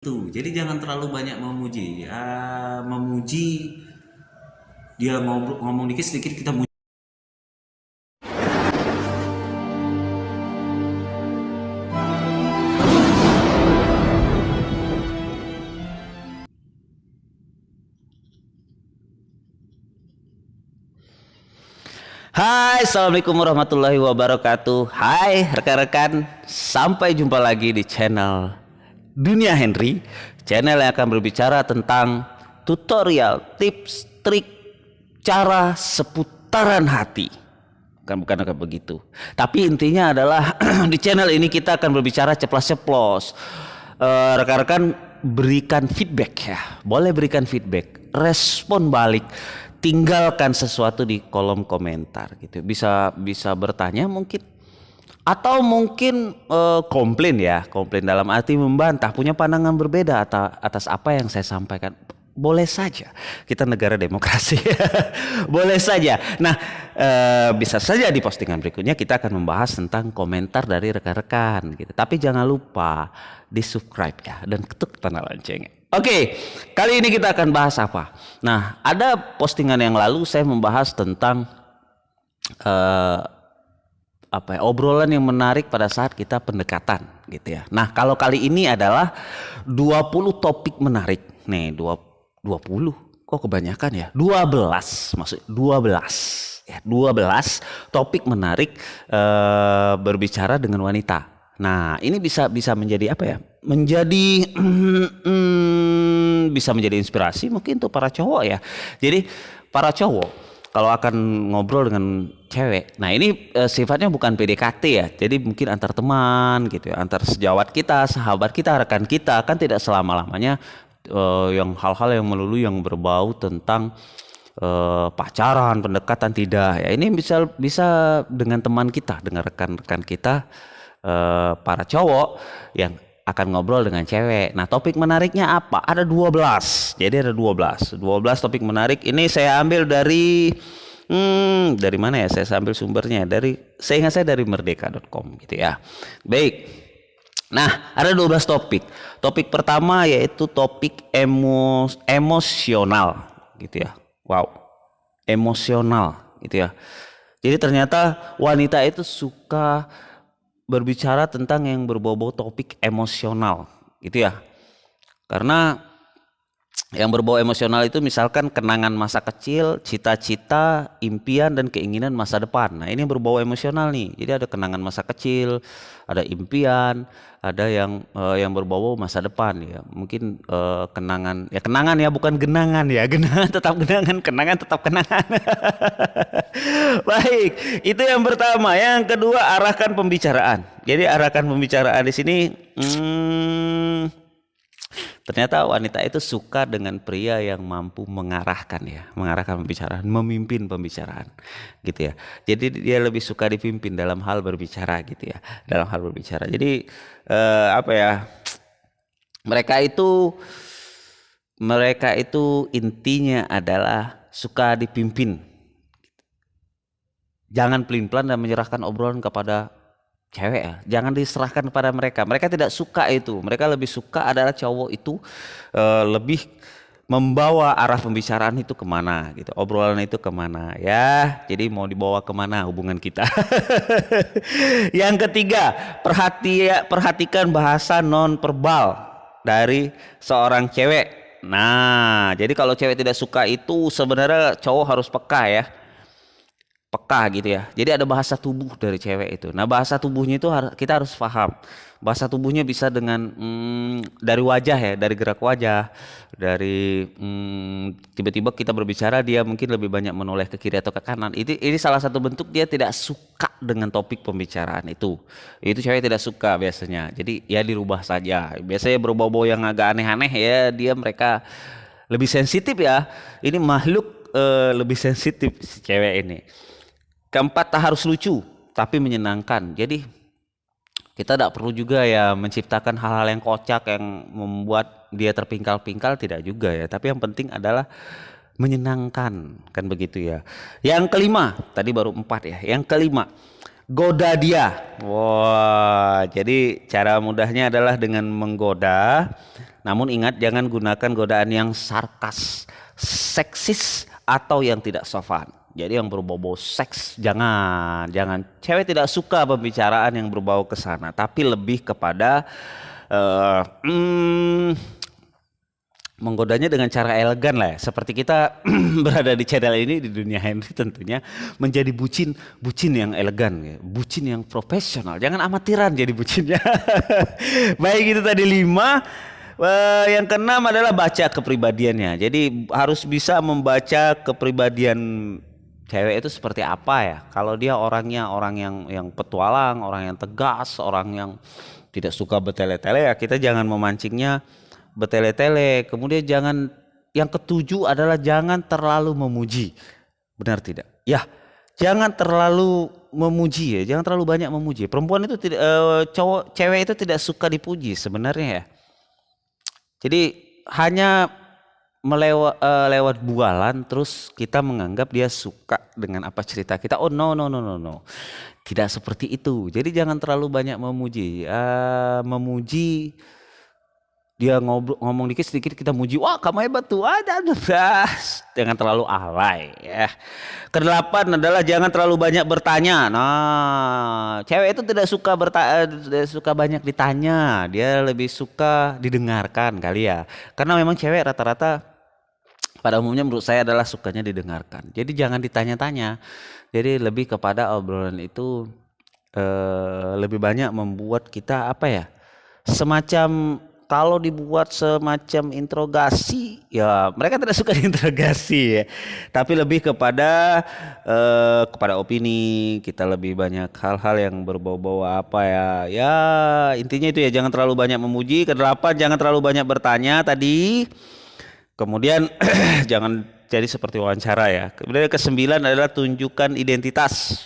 Tuh, jadi jangan terlalu banyak memuji. Memuji dia ngomong dikit sedikit kita muji. Hai, assalamualaikum warahmatullahi wabarakatuh. Hai rekan-rekan, sampai jumpa lagi di channel Dunia Henry, channel yang akan berbicara tentang tutorial, tips, trik, cara seputaran hati. Bukan kayak begitu. Tapi intinya adalah di channel ini kita akan berbicara ceplos-ceplos. Rekan-rekan berikan feedback ya, boleh berikan feedback, respon balik. Tinggalkan sesuatu di kolom komentar gitu. Bisa bertanya mungkin atau mungkin komplain ya, komplain dalam arti membantah, punya pandangan berbeda atas apa yang saya sampaikan. Boleh saja, kita negara demokrasi. Boleh saja. Nah, bisa saja di postingan berikutnya kita akan membahas tentang komentar dari rekan-rekan gitu. Tapi jangan lupa di subscribe ya dan ketuk tanda loncengnya. Oke, kali ini kita akan bahas apa? Nah, ada postingan yang lalu saya membahas tentang obrolan yang menarik pada saat kita pendekatan gitu ya. Nah, kalau kali ini adalah 20 topik menarik. Nih, 20 kok kebanyakan ya? 12 maksud 12 ya, 12 topik menarik berbicara dengan wanita. Nah, ini bisa menjadi apa ya? Menjadi bisa menjadi inspirasi mungkin untuk para cowok ya. Jadi para cowok kalau akan ngobrol dengan cewek, nah ini sifatnya bukan PDKT ya. Jadi mungkin antar teman gitu ya, antar sejawat kita, sahabat kita, rekan kita, kan tidak selama-lamanya yang hal-hal yang melulu yang berbau tentang pacaran, pendekatan, tidak ya. Ini bisa dengan teman kita, dengan rekan-rekan kita, para cowok yang akan ngobrol dengan cewek. Nah, topik menariknya apa? Ada 12. Jadi ada 12 topik menarik. Ini saya ambil dari mana ya? Saya ambil sumbernya saya ingat saya dari merdeka.com gitu ya. Baik. Nah, ada 12 topik. Topik pertama yaitu topik emosional gitu ya. Wow. Emosional gitu ya. Jadi ternyata wanita itu suka berbicara tentang yang berbau-bau topik emosional gitu ya. Karena yang berbau emosional itu misalkan kenangan masa kecil, cita-cita, impian dan keinginan masa depan. Nah, ini yang berbau emosional nih. Jadi ada kenangan masa kecil, ada impian, ada yang berbau masa depan ya. Mungkin kenangan ya, bukan genangan ya. Genangan tetap genangan, kenangan tetap kenangan. Baik, itu yang pertama. Yang kedua, arahkan pembicaraan. Jadi arahkan pembicaraan di sini ternyata wanita itu suka dengan pria yang mampu mengarahkan pembicaraan, memimpin pembicaraan gitu ya. Jadi dia lebih suka dipimpin dalam hal berbicara gitu ya, dalam hal berbicara. Jadi apa ya? Mereka itu intinya adalah suka dipimpin. Jangan pelin-pelan dan menyerahkan obrolan kepada cewek ya. Jangan diserahkan kepada mereka. Mereka tidak suka itu. Mereka lebih suka adalah cowok itu lebih membawa arah pembicaraan itu kemana gitu. Obrolan itu kemana ya. Jadi mau dibawa kemana hubungan kita. Yang ketiga, perhatikan bahasa non verbal dari seorang cewek. Nah, jadi kalau cewek tidak suka itu sebenarnya cowok harus peka ya. Peka gitu ya. Jadi ada bahasa tubuh dari cewek itu. Nah, bahasa tubuhnya itu kita harus paham. Bahasa tubuhnya bisa dengan dari wajah ya, dari gerak wajah, dari tiba-tiba kita berbicara dia mungkin lebih banyak menoleh ke kiri atau ke kanan. Ini salah satu bentuk dia tidak suka dengan topik pembicaraan itu. Itu cewek tidak suka biasanya. Jadi ya dirubah saja. Biasanya berbau-bau yang agak aneh-aneh ya, mereka lebih sensitif ya. Ini makhluk lebih sensitif si cewek ini. Keempat, tak harus lucu tapi menyenangkan. Jadi kita tidak perlu juga ya menciptakan hal-hal yang kocak yang membuat dia terpingkal-pingkal, tidak juga ya. Tapi yang penting adalah menyenangkan, kan begitu ya. Yang kelima, tadi baru 4 ya. Yang kelima, goda dia. Wah, jadi cara mudahnya adalah dengan menggoda. Namun ingat jangan gunakan godaan yang sarkas, seksis atau yang tidak sopan. Jadi yang berbau-bau seks jangan. Cewek tidak suka pembicaraan yang berbau ke sana, tapi lebih kepada eh, hmm, menggodanya dengan cara elegan lah ya. Seperti kita berada di channel ini di dunia Henry tentunya menjadi bucin yang elegan ya. Bucin yang profesional. Jangan amatiran jadi bucinnya. Baik itu tadi 5. Yang keenam adalah baca kepribadiannya. Jadi harus bisa membaca kepribadian cewek itu seperti apa ya. Kalau dia orangnya orang yang petualang, orang yang tegas, orang yang tidak suka bertele-tele ya kita jangan memancingnya bertele-tele. Kemudian yang ketujuh adalah jangan terlalu memuji. Benar tidak? Ya, jangan terlalu memuji ya, jangan terlalu banyak memuji. Perempuan itu tidak cewek itu tidak suka dipuji sebenarnya ya. Jadi hanya lewat bualan terus kita menganggap dia suka dengan apa cerita kita. Oh no. Tidak seperti itu. Jadi jangan terlalu banyak memuji. Memuji dia ngomong dikit sedikit kita muji, wah kamu hebat tuh, jangan terlalu alay ya. Kedelapan adalah jangan terlalu banyak bertanya. Nah, cewek itu tidak suka banyak ditanya, dia lebih suka didengarkan kali ya. Karena memang cewek rata-rata pada umumnya menurut saya adalah sukanya didengarkan. Jadi jangan ditanya-tanya. Jadi lebih kepada obrolan itu lebih banyak membuat kita apa ya? Semacam kalau dibuat semacam interogasi, ya mereka tidak suka diinterogasi ya. Tapi lebih kepada opini, kita lebih banyak hal-hal yang berbau-bau apa ya. Ya intinya itu ya, jangan terlalu banyak memuji. Kedelapan, jangan terlalu banyak bertanya tadi. Kemudian jangan jadi seperti wawancara ya. Kemudian ke-9 adalah tunjukkan identitas.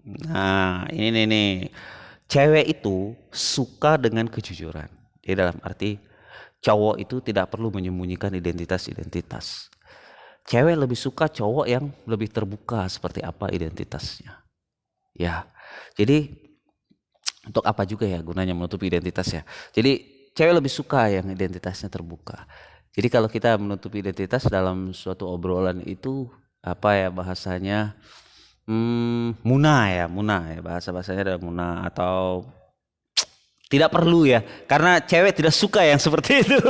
Nah ini nih. Cewek itu suka dengan kejujuran. Jadi dalam arti cowok itu tidak perlu menyembunyikan identitas. Cewek lebih suka cowok yang lebih terbuka seperti apa identitasnya. Ya, jadi untuk apa juga ya gunanya menutupi identitas ya. Jadi cewek lebih suka yang identitasnya terbuka. Jadi kalau kita menutupi identitas dalam suatu obrolan itu apa ya bahasanya munah ya bahasanya ada munah atau tidak perlu ya, karena cewek tidak suka yang seperti itu.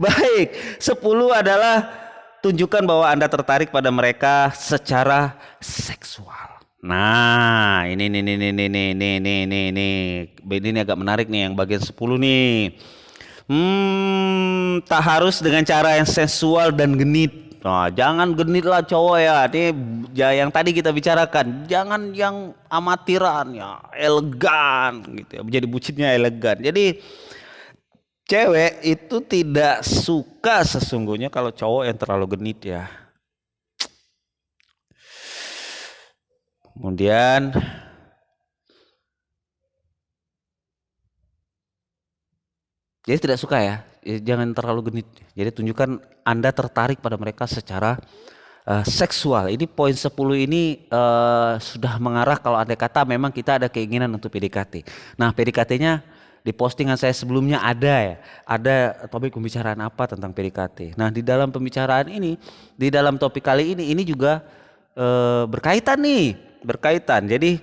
Baik, 10 adalah tunjukkan bahwa Anda tertarik pada mereka secara seksual. Nah, ini agak menarik nih yang bagian 10 nih. Tak harus dengan cara yang sensual dan genit. Nah, jangan genit lah cowok ya. Ini yang tadi kita bicarakan. Jangan yang amatiran ya, elegan gitu ya. Jadi bucinnya elegan. Jadi cewek itu tidak suka sesungguhnya kalau cowok yang terlalu genit ya. Kemudian jadi tidak suka ya, jangan terlalu genit. Jadi tunjukkan Anda tertarik pada mereka secara seksual. Ini poin 10 ini sudah mengarah kalau Anda kata memang kita ada keinginan untuk PDKT. Nah PDKT-nya di postingan saya sebelumnya ada ya. Ada topik pembicaraan apa tentang PDKT. Nah di dalam pembicaraan ini, di dalam topik kali ini juga berkaitan. Jadi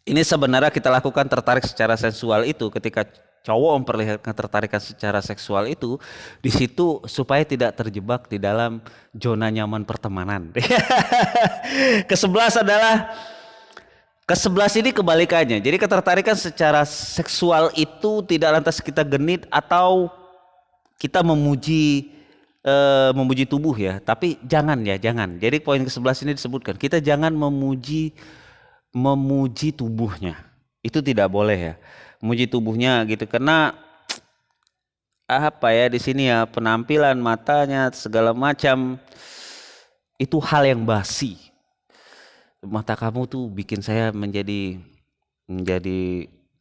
ini sebenarnya kita lakukan tertarik secara sensual itu ketika cowok memperlihatkan ketertarikan secara seksual itu di situ supaya tidak terjebak di dalam zona nyaman pertemanan. Ke-11 ini kebalikannya. Jadi ketertarikan secara seksual itu tidak lantas kita genit atau kita memuji tubuh ya, tapi jangan. Jadi poin ke-11 ini disebutkan kita jangan memuji tubuhnya. Itu tidak boleh ya. Memuji tubuhnya gitu karena apa ya di sini ya penampilan matanya segala macam itu hal yang basi. Mata kamu tuh bikin saya menjadi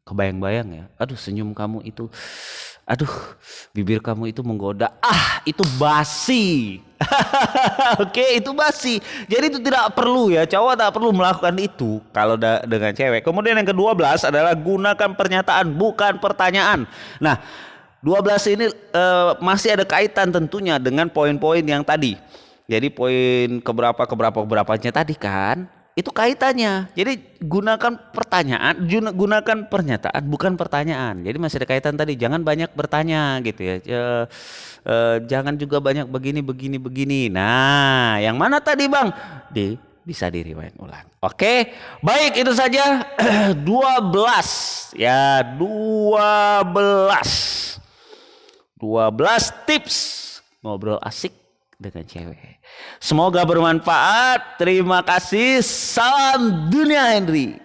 kebayang-bayang ya. Aduh senyum kamu itu, aduh Bibir kamu itu menggoda. Ah, itu basi. Oke, itu basi. Jadi itu tidak perlu ya. Cowok tak perlu melakukan itu kalau dengan cewek. Kemudian yang ke-12 adalah gunakan pernyataan bukan pertanyaan. Nah, 12 ini masih ada kaitan tentunya dengan poin-poin yang tadi. Jadi poin keberapanya tadi kan itu kaitannya. Jadi gunakan pertanyaan, gunakan pernyataan bukan pertanyaan. Jadi masih ada kaitan tadi. Jangan banyak bertanya gitu ya. Jangan juga banyak begini. Nah, yang mana tadi Bang? Bisa di rewind ulang. Oke, baik itu saja 12 ya 12 tips ngobrol asik dengan cewek. Semoga bermanfaat. Terima kasih. Salam Dunia Henry.